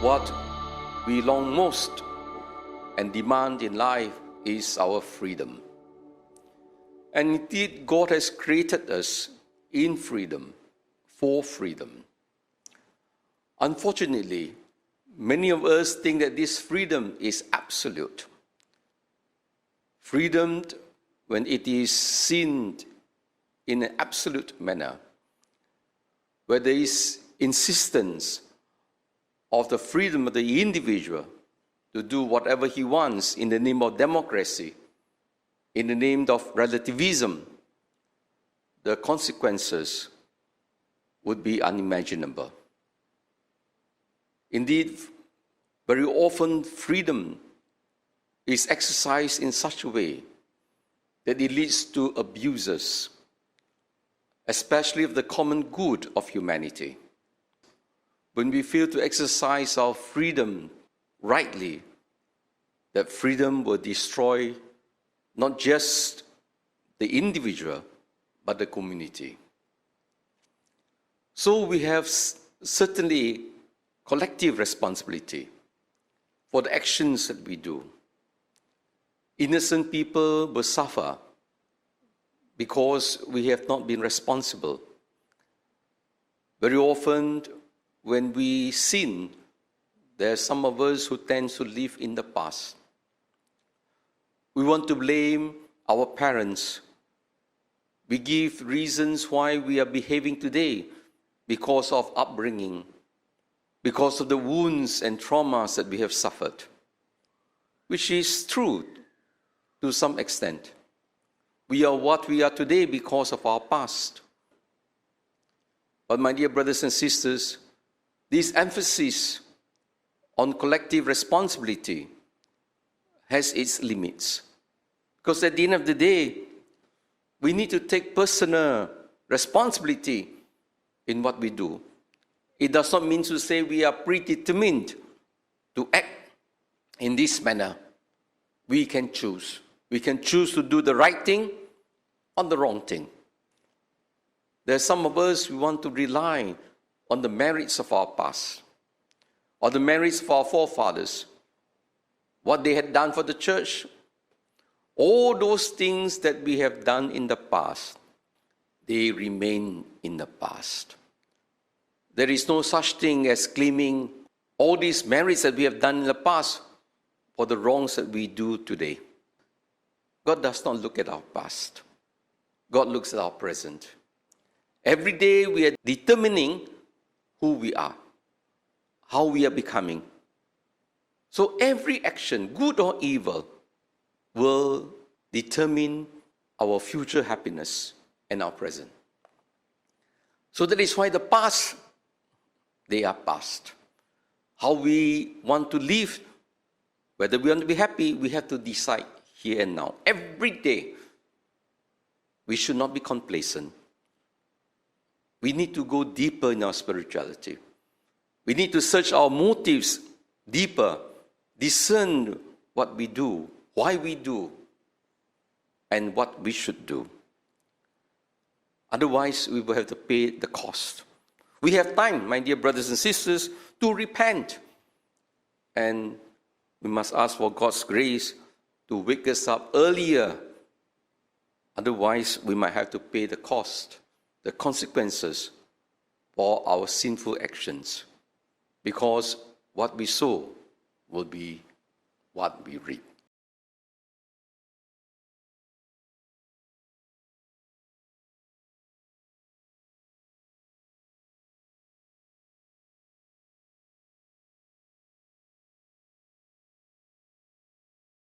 what we long most and demand in life is our freedom. And indeed, God has created us in freedom, for freedom. Unfortunately, many of us think that this freedom is absolute. Freedom, when it is seen in an absolute manner, where there is insistence of the freedom of the individual to do whatever he wants in the name of democracy, in the name of relativism, the consequences would be unimaginable. Indeed, very often freedom is exercised in such a way that it leads to abuses, especially of the common good of humanity. When we fail to exercise our freedom rightly, that freedom will destroy not just the individual, but the community. So we have certainly collective responsibility for the actions that we do. Innocent people will suffer because we have not been responsible. Very often, when we sin, there are some of us who tend to live in the past. We want to blame our parents. We give reasons why we are behaving today because of upbringing, because of the wounds and traumas that we have suffered, which is true to some extent. We are what we are today because of our past. But my dear brothers and sisters, this emphasis on collective responsibility has its limits. Because at the end of the day, we need to take personal responsibility in what we do. It does not mean to say we are predetermined to act in this manner. We can choose. We can choose to do the right thing or the wrong thing. There are some of us who want to rely on the merits of our past or the merits of our forefathers, what they had done for the church. All those things that we have done in the past, they remain in the past. There is no such thing as claiming all these merits that we have done in the past for the wrongs that we do today. God does not look at our past. God looks at our present. Every day we are determining who we are, how we are becoming. So every action, good or evil, will determine our future happiness and our present. So that is why the past, they are past. How we want to live, whether we want to be happy, we have to decide here and now. Every day, we should not be complacent. We need to go deeper in our spirituality. We need to search our motives deeper, discern what we do, why we do, and what we should do. Otherwise, we will have to pay the cost. We have time, my dear brothers and sisters, to repent. And we must ask for God's grace to wake us up earlier. Otherwise, we might have to pay the cost, the consequences for our sinful actions. Because what we sow will be what we reap.